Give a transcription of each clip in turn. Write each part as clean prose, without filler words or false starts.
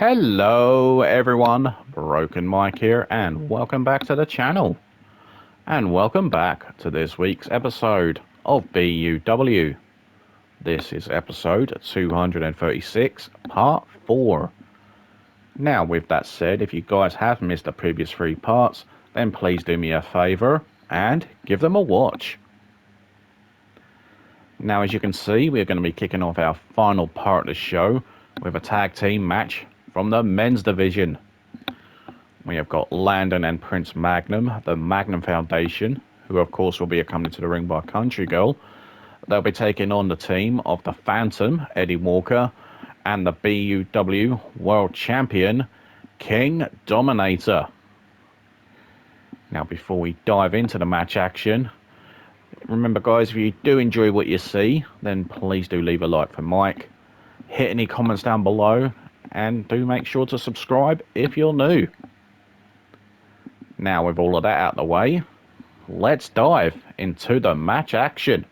Hello everyone, Broken Mike here, and welcome back to the channel. And welcome back to this week's episode of BUW. This is episode 236, part 4. Now with that said, if you guys have missed the previous 3 parts, then please do me a favour and give them a watch. Now as you can see, we're going to be kicking off our final part of the show with a tag team match from the men's division. We have got Landon and Prince Magnum, the Magnum Foundation, who of course will be accompanied to the ring by Country Girl. They'll be taking on the team of the Phantom, Eddie Walker, and the BUW World Champion, King Dominator. Now before we dive into the match action, remember guys, if you do enjoy what you see, then please do leave a like for Mike. Hit any comments down below, and do make sure to subscribe if you're new. Now with all of that out of the way, let's dive into the match action.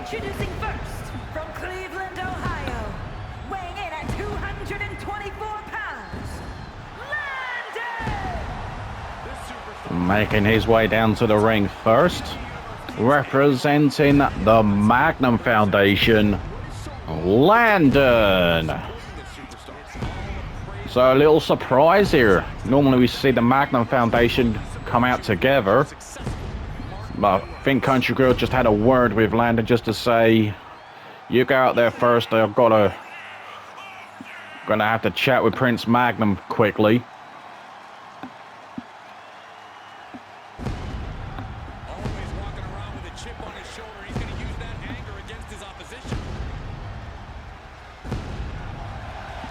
Introducing first, from Cleveland, Ohio, weighing in at 224 pounds, Landon! Making his way down to the ring first, representing the Magnum Foundation, Landon. So a little surprise here. Normally we see the Magnum Foundation come out together. But I think Country Girl just had a word with Landon just to say, you go out there first. I've gonna have to chat with Prince Magnum quickly. Always walking around with a chip on his shoulder. He's going to use that anger against his opposition.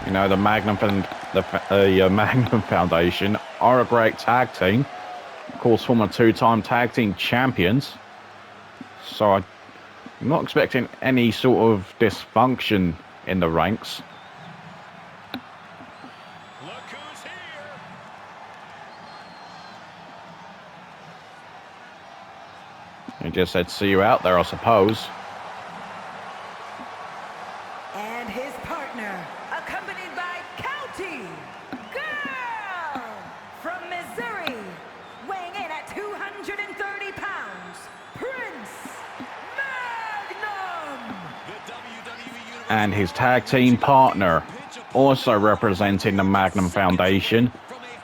You know, the Magnum Foundation are a great tag team. Of course, former 2-time tag team champions. So I'm not expecting any sort of dysfunction in the ranks. Look who's here. He just said, see you out there, I suppose. And his partner, accompanied by County Girl from Missouri, weighing in at 230 pounds, Prince Magnum! The WWE Universe And his tag team partner, also representing the Magnum Foundation,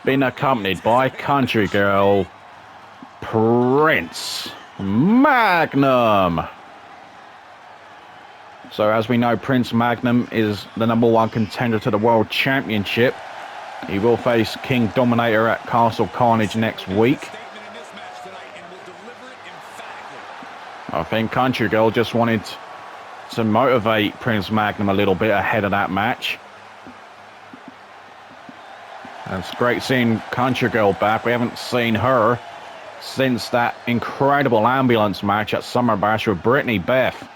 being accompanied by Country Girl, Prince Magnum. So as we know, Prince Magnum is the #1 contender to the World Championship. He will face King Dominator at Castle Carnage next week. statement in this match tonight and will deliver it emphatically. I think Country Girl just wanted to motivate Prince Magnum a little bit ahead of that match. And it's great seeing Country Girl back. We haven't seen her since that incredible ambulance match at Summer Bash with Brittany Beth.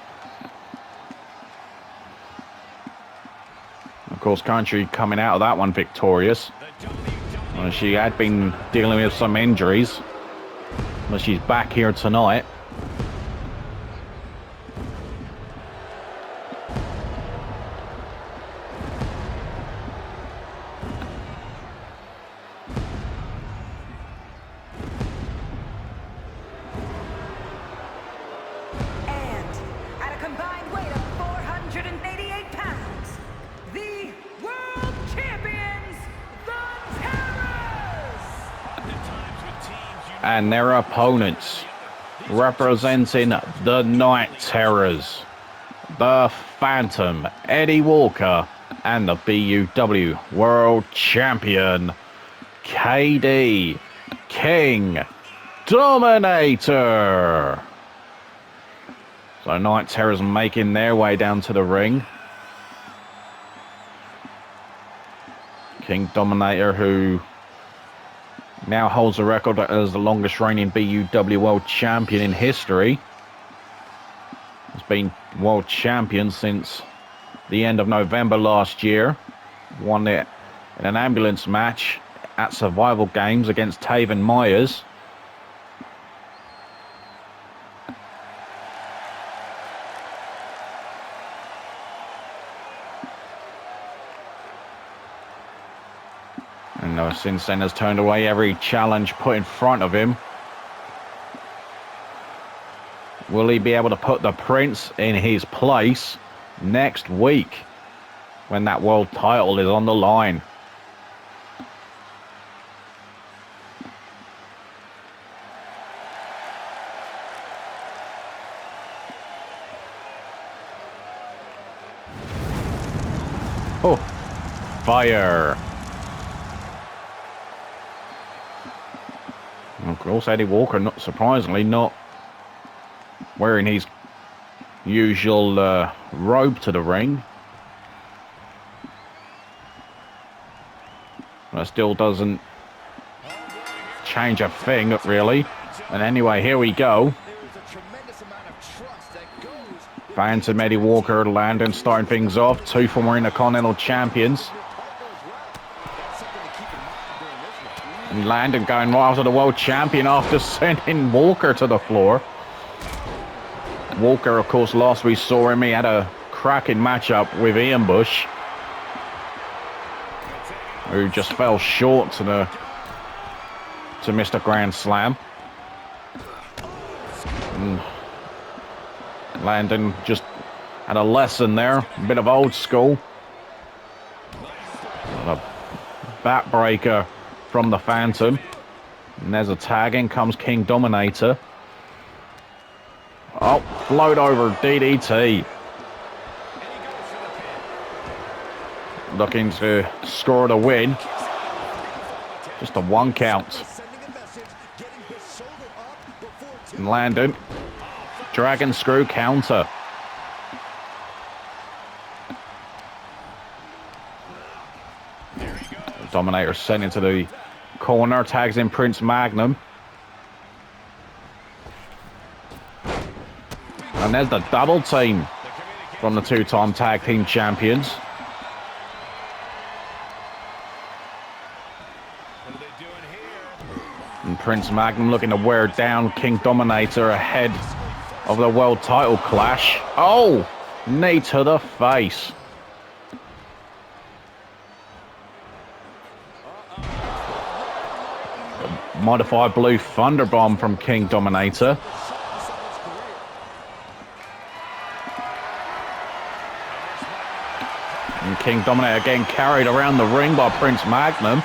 Of course, Country coming out of that one victorious. She had been dealing with some injuries, but she's back here tonight. And at a combined weight of 488 pounds, the World Champions, the Terrors! And their opponents, representing the Night Terrors, the Phantom, Eddie Walker, and the BUW World Champion, KD, King Dominator. So Night Terrors making their way down to the ring. King Dominator, who now holds the record as the longest reigning BUW World Champion in history. Has been World Champion since the end of November last year. Won it in an ambulance match at Survival Games against Taven Myers. And since then has turned away every challenge put in front of him. Will he be able to put the Prince in his place next week when that world title is on the line? Oh, fire. Of course, Eddie Walker, not surprisingly, not wearing his usual robe to the ring. That still doesn't change a thing, really. And anyway, here we go. Phantom, Eddie Walker, Landon starting things off. Two former Intercontinental champions. And Landon going right after the world champion after sending Walker to the floor. Walker, of course, last we saw him, he had a cracking matchup with Ian Bush, who just fell short to Mr. Grand Slam. And Landon just had a lesson there, a bit of old school. And a backbreaker from the Phantom. And there's a tag. In comes King Dominator. Oh, float over DDT. Looking to score the win. Just a 1 count. And Landon. Dragon screw counter. Dominator sent into the corner. Tags in Prince Magnum. And there's the double team from the two-time tag team champions. And Prince Magnum looking to wear down King Dominator ahead of the world title clash. Oh, knee to the face. A modified blue thunderbomb from King Dominator. And King Dominator getting carried around the ring by Prince Magnum.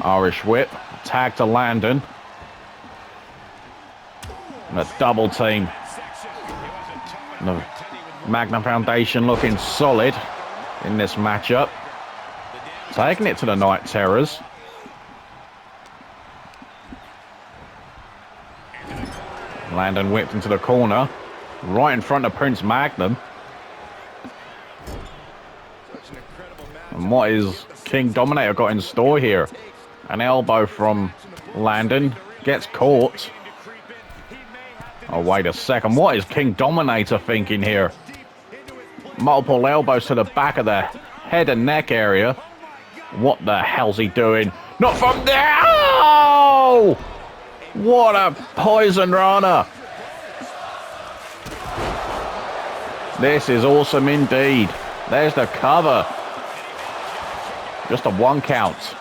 Irish whip, tag to Landon. And a double team. The Magnum Foundation looking solid in this matchup. Taking it to the Night Terrors. Landon whipped into the corner, right in front of Prince Magnum. And what is King Dominator got in store here? An elbow from Landon, gets caught. Oh, wait a second, what is King Dominator thinking here? Multiple elbows to the back of the head and neck area. What the hell's he doing? Not from there! Oh! What a poison runner. This is awesome indeed. There's the cover. Just a 1 count.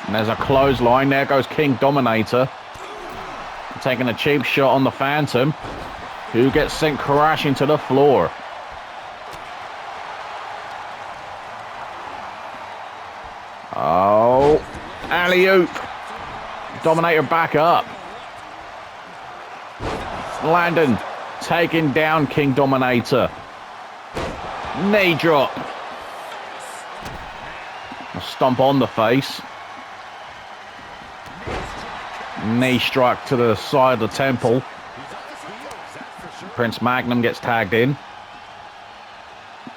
And there's a clothesline. There goes King Dominator. Taking a cheap shot on the Phantom, who gets sent crashing to the floor. Oh, alley-oop. Dominator back up. Landon taking down King Dominator. Knee drop. A stomp on the face. Knee strike to the side of the temple. Prince Magnum gets tagged in.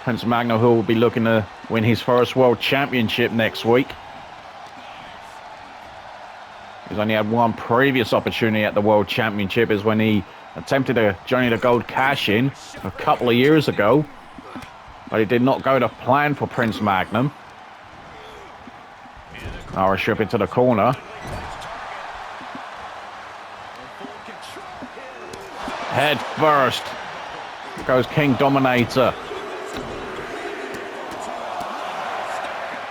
Prince Magnum, who will be looking to win his first World Championship next week. He's only had one previous opportunity at the World Championship, is when he attempted a Johnny the Gold cash-in a couple of years ago. But it did not go to plan for Prince Magnum. Irish whip into the corner. Head first goes King Dominator.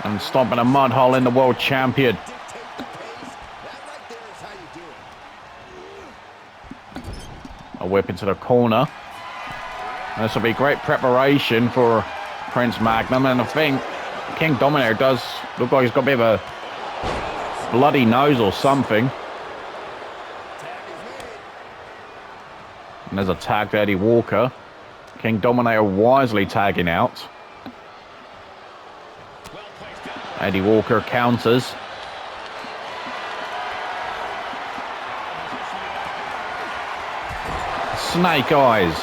And stomping a mud hole in the world champion. A whip into the corner. And this will be great preparation for Prince Magnum. And I think King Dominator does look like he's got a bit of a bloody nose or something. And there's a tag to Eddie Walker. King Dominator wisely tagging out. Eddie Walker counters. Snake eyes.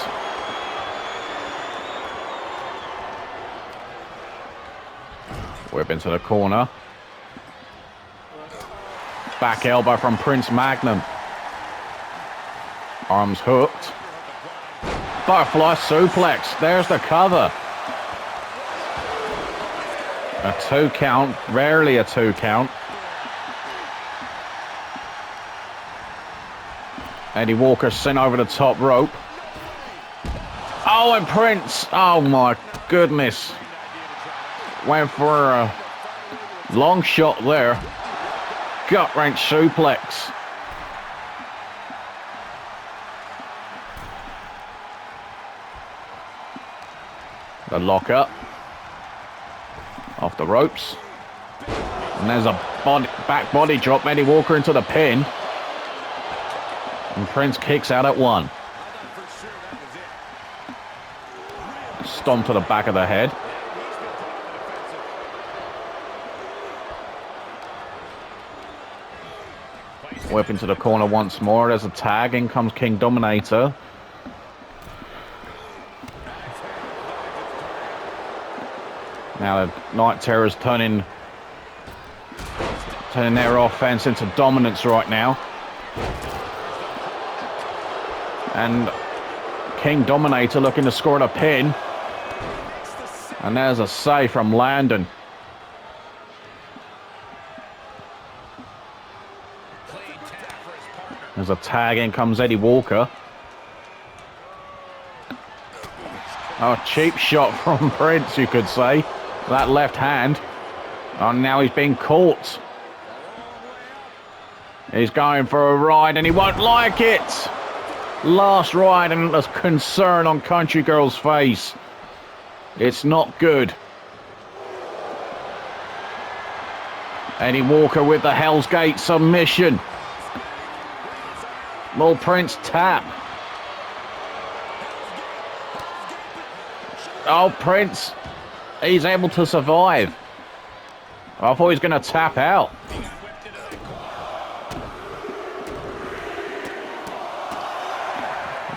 Whip into the corner. Back elbow from Prince Magnum. Arms hooked. Butterfly suplex. There's the cover. A 2 count. Rarely a 2 count. Eddie Walker sent over the top rope. Oh, and Prince. Oh, my goodness. Went for a long shot there. Gut wrench suplex. The lock up. Off the ropes. And there's a back body drop. Eddie Walker into the pin. And Prince kicks out at 1. Stomp to the back of the head. Whip into the corner once more. There's a tag. In comes King Dominator. Now the Night Terrors turning their offense into dominance right now. And King Dominator looking to score a pin. And there's a save from Landon. There's a tag, in comes Eddie Walker. Oh, cheap shot from Prince, you could say. That left hand. Oh, now he's being caught. He's going for a ride and he won't like it. Last ride and there's concern on Country Girl's face. It's not good. Eddie Walker with the Hell's Gate submission. Will Prince tap? Oh, Prince. He's able to survive. I thought he was going to tap out.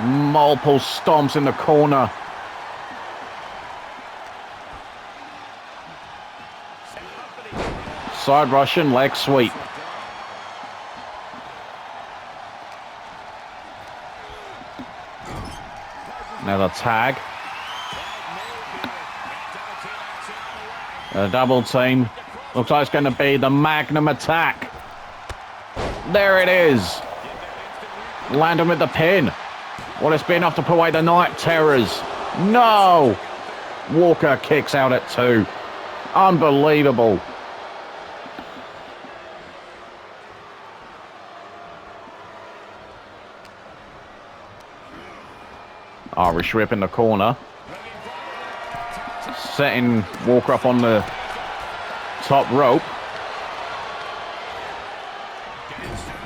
Multiple stomps in the corner. Side Russian leg sweep. Another tag. A double team. Looks like it's going to be the Magnum attack. There it is. Landon with the pin. Will this be enough to put away the Night Terrors? No! Walker kicks out at 2. Unbelievable. Irish whip in the corner. Setting Walker up on the top rope.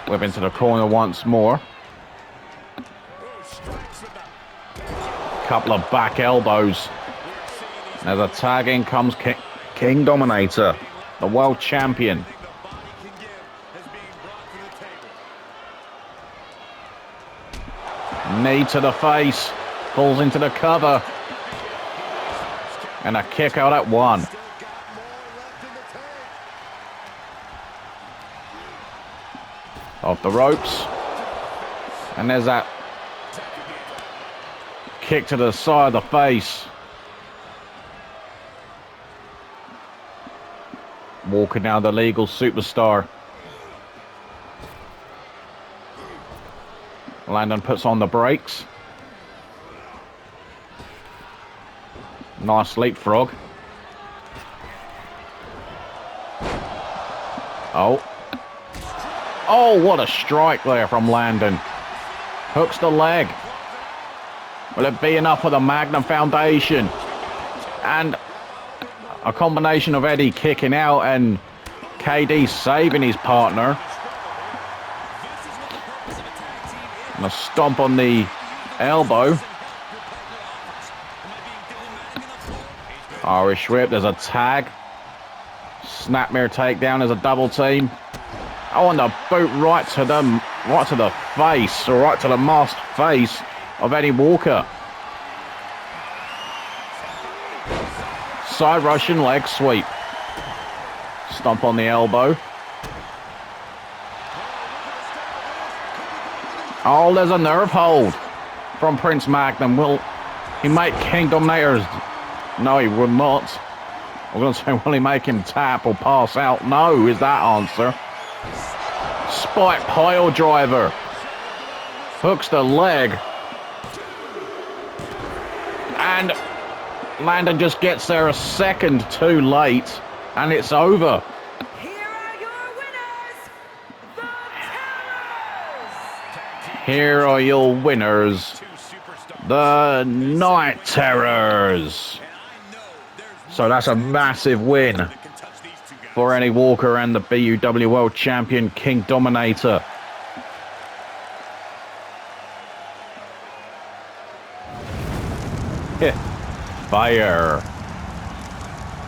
Whip into the corner once more. Couple of back elbows. There's a tag, in comes King Dominator. the world champion. Everything the body can give is being brought to the table. Knee to the face. Falls into the cover. And a kick out at 1. Still got more left in the tank. Off the ropes. And there's that kick to the side of the face. Walking down the legal superstar. Landon puts on the brakes. Nice leapfrog. Oh. Oh, what a strike there from Landon. Hooks the leg. Will it be enough for the Magnum Foundation? And a combination of Eddie kicking out and KD saving his partner. And a stomp on the elbow. Irish whip, there's a tag. Snapmare takedown, there's a double team. Oh, and the boot right to the face, or right to the masked face of Eddie Walker. Side Russian leg sweep. Stomp on the elbow. Oh, there's a nerve hold from Prince Magnum. Will he make King Dominator's? No, he will not. I was going to say, will he make him tap or pass out? No, is that answer. Spike pile driver. Hooks the leg. And Landon just gets there a second too late. And it's over. Here are your winners, the Terrors! Here are your winners, the Night Terrors. So that's a massive win for Eddie Walker and the BUW World Champion King Dominator. Fire.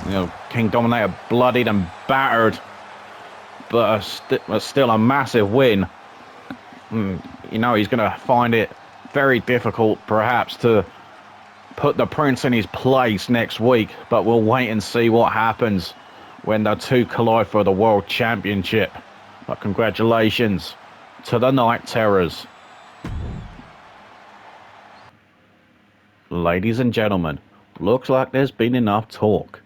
You know, King Dominator bloodied and battered, but still a massive win. You know, he's going to find it very difficult, perhaps, to put the Prince in his place next week, but we'll wait and see what happens when the two collide for the World Championship. But congratulations to the Night Terrors. Ladies and gentlemen, looks like there's been enough talk.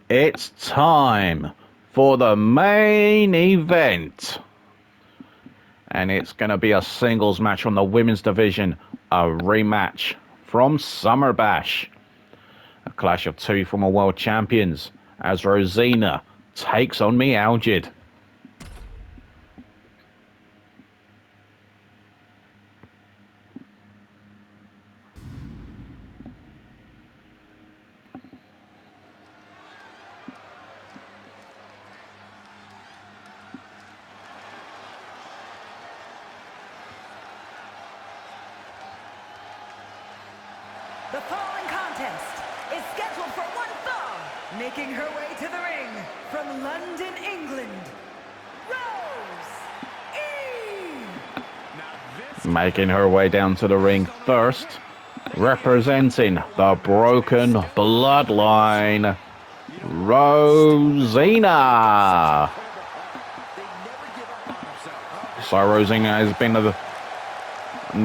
It's time for the main event. And it's going to be a singles match from the women's division, a rematch from Summer Bash. A clash of two former world champions as Rosina takes on Meowgid. The following contest is scheduled for one fall, making her way to the ring from London, England, Rosina. Making her way down to the ring first, representing the Broken Bloodline, Rosina. So Rosina has been a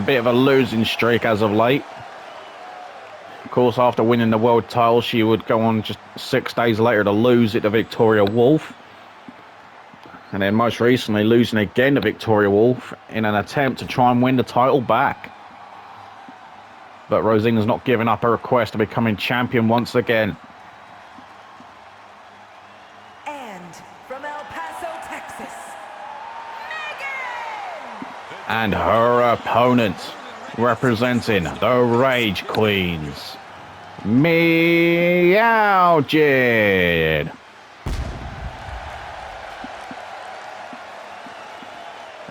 bit of a losing streak as of late. Of course, after winning the world title, she would go on just 6 days later to lose it to Victoria Wolf. And then most recently losing again to Victoria Wolf in an attempt to try and win the title back. But Rosina's not giving up her request of becoming champion once again. And from El Paso, Texas, Megan! And her opponent, representing the Rage Queens, Meowgid.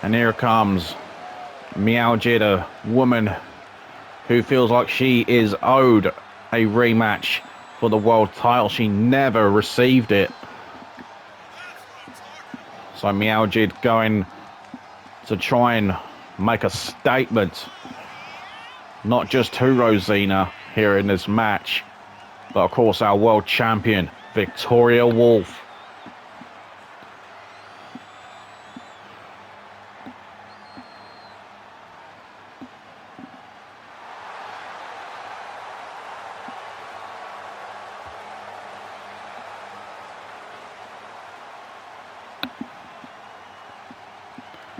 And here comes Meowgid, a woman who feels like she is owed a rematch for the world title. She never received it. So Meowgid going to try and make a statement, not just to Rosina here in this match, but of course our world champion, Victoria Wolf.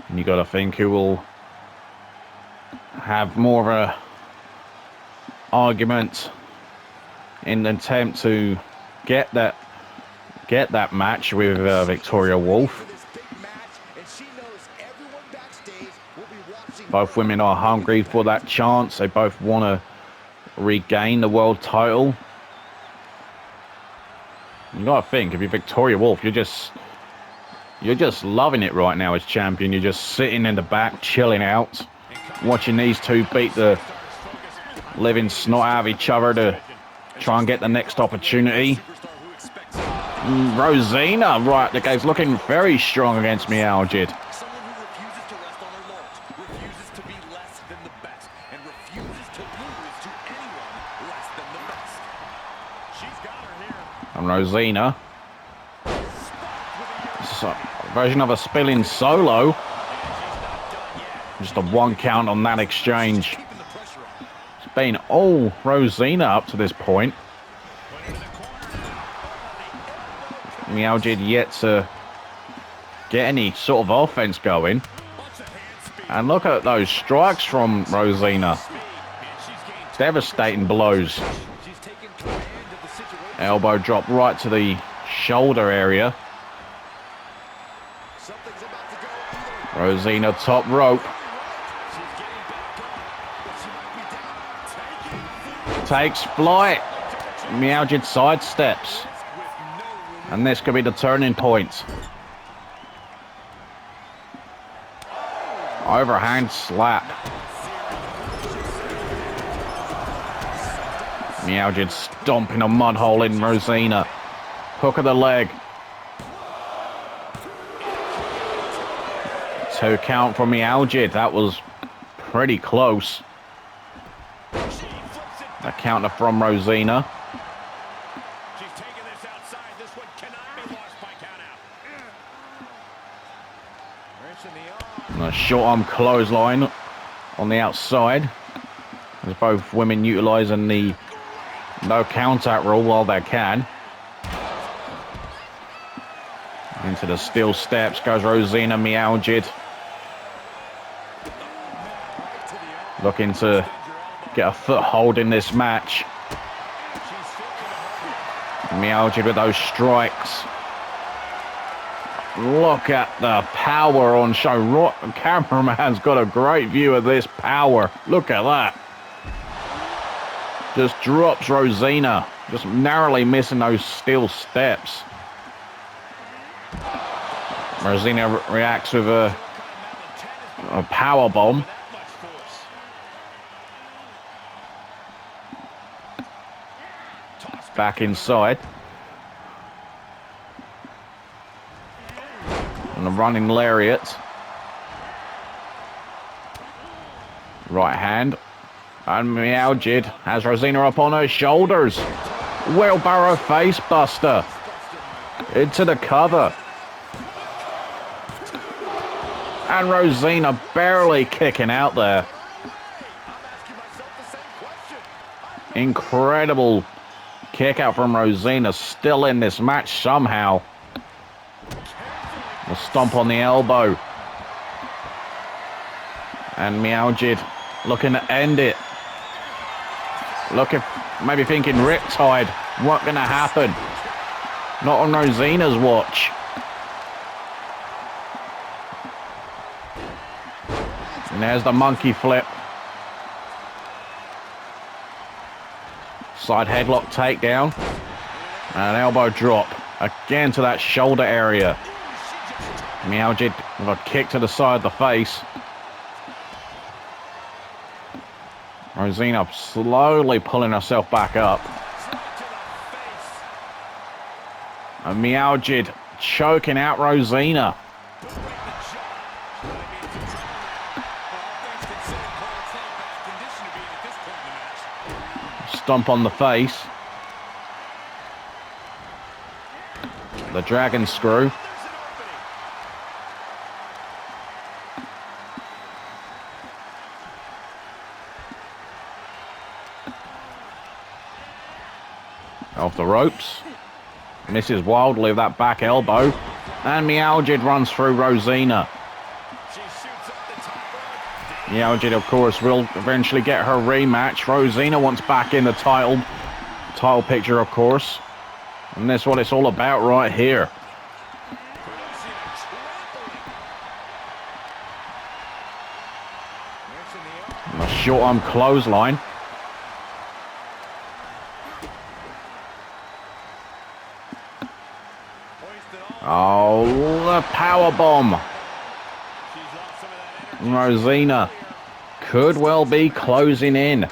And you got to think who will have more of a argument in an attempt to get that match with Victoria Wolf. Both women are hungry for that chance. They both want to regain the world title. You got to think, if you're Victoria Wolf, you're just loving it right now as champion. You're just sitting in the back, chilling out, watching these two beat the living snot out of each other to try and get the next opportunity. Rosina, right, the game's looking very strong against Meowgid. Someone who refuses to rest on her laurels, refuses to be less than the best, and refuses to lose to anyone less than the best. She's got her here. And Rosina, so, version of a spilling solo. Just a 1 count on that exchange. It's been all Rosina up to this point. Meowgid yet to get any sort of offense going. And look at those strikes from Rosina. Devastating blows. Elbow drop right to the shoulder area. Rosina top rope. Takes flight. Meowgid sidesteps. And this could be the turning point. Overhand slap. Meowgid stomping a mud hole in Rosina. Hook of the leg. 2 count from Meowgid. That was pretty close. A counter from Rosina. She's taking this outside. This one cannot be lost by countout. And a short arm clothesline on the outside. As both women utilising the no count out rule while they can. Into the steel steps goes Rosina. Meowgid looking to get a foothold in this match. Meowgid with those strikes. Look at the power on show. The cameraman's got a great view of this power. Look at that. Just drops Rosina. Just narrowly missing those steel steps. Rosina reacts with a power bomb. Back inside. And a running lariat. Right hand. And Meowgid has Rosina up on her shoulders. Wheelbarrow face buster. Into the cover. And Rosina barely kicking out there. Incredible kick out from Rosina. Still in this match somehow. A stomp on the elbow. And Meowgid looking to end it. Looking, maybe thinking Riptide. What gonna happen? Not on Rosina's watch. And there's the monkey flip. Side headlock takedown. And an elbow drop. Again to that shoulder area. Meowgid with a kick to the side of the face. Rosina slowly pulling herself back up. And Meowgid choking out Rosina. stomp on the face. The dragon screw. Off the ropes. Misses wildly with that back elbow. And Meowgid runs through Rosina. Meowgid, of course, will eventually get her rematch. Rosina wants back in the title picture, of course. And that's what it's all about right here. And a short arm clothesline. Oh, the power bomb. Rosina could well be closing in.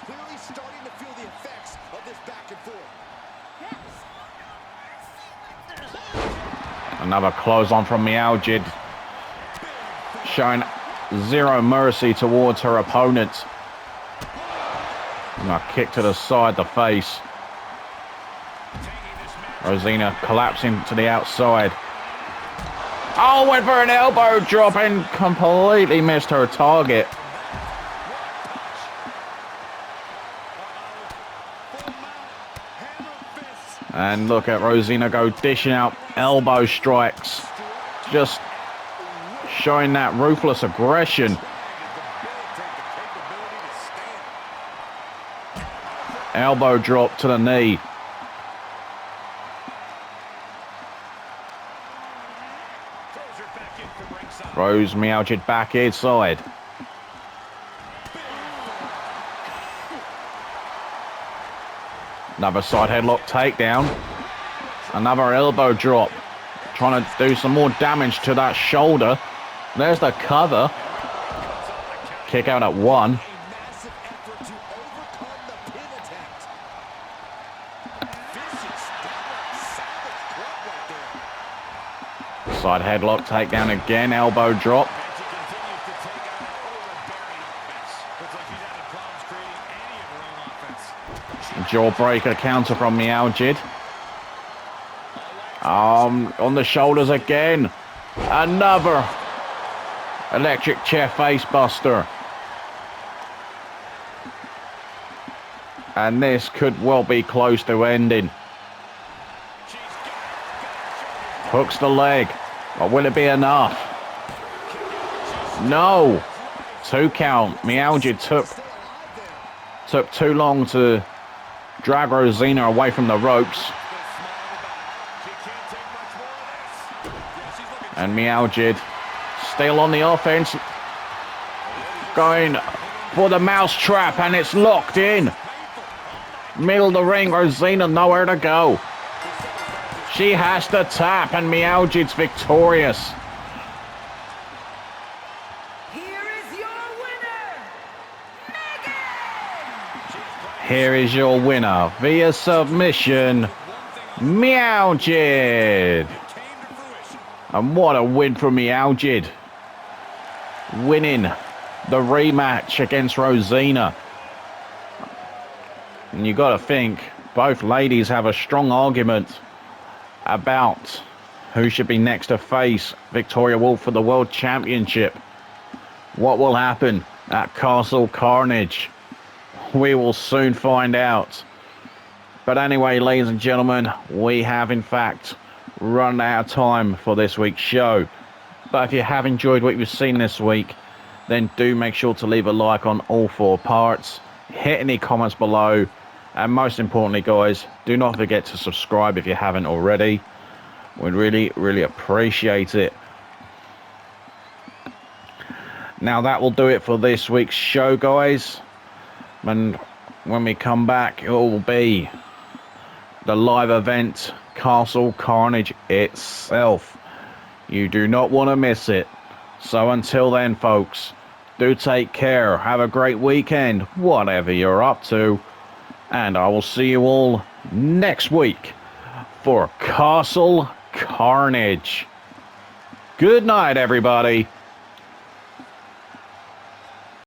Another clothesline from Meowgid, showing zero mercy towards her opponent. And a kick to the side, the face. Rosina collapsing to the outside. Oh, went for an elbow drop and completely missed her target. And look at Rosina go dishing out elbow strikes. Just showing that ruthless aggression. Elbow drop to the knee. Throws Meowgid back inside. Another side headlock takedown. Another elbow drop. Trying to do some more damage to that shoulder. There's the cover. Kick out at one. Side headlock takedown again. Elbow drop. Jawbreaker counter from Meowgid. On the shoulders again. Another electric chair face buster. And this could well be close to ending. Hooks the leg. But will it be enough? No. 2 count. Meowgid took too long to drag Rosina away from the ropes. And Meowgid still on the offense. Going for the mouse trap, and it's locked in. Middle of the ring, Rosina nowhere to go. She has to tap, and Meowgid's victorious. Here is your winner, Megan! Here is your winner via submission, Meowgid. And what a win for Meowgid. Winning the rematch against Rosina. And you got to think, both ladies have a strong argument about who should be next to face Victoria Wolf for the World Championship. What will happen at Castle Carnage? We will soon find out. But anyway, ladies and gentlemen, we have in fact run out of time for this week's show. But if you have enjoyed what you've seen this week, then do make sure to leave a like on all 4 parts. Hit any comments below. And most importantly, guys, do not forget to subscribe if you haven't already. We'd really, really appreciate it. Now, that will do it for this week's show, guys. And when we come back, it will be the live event, Castle Carnage itself. You do not want to miss it. So until then, folks, do take care. Have a great weekend, whatever you're up to. And I will see you all next week for Castle Carnage. Good night, everybody.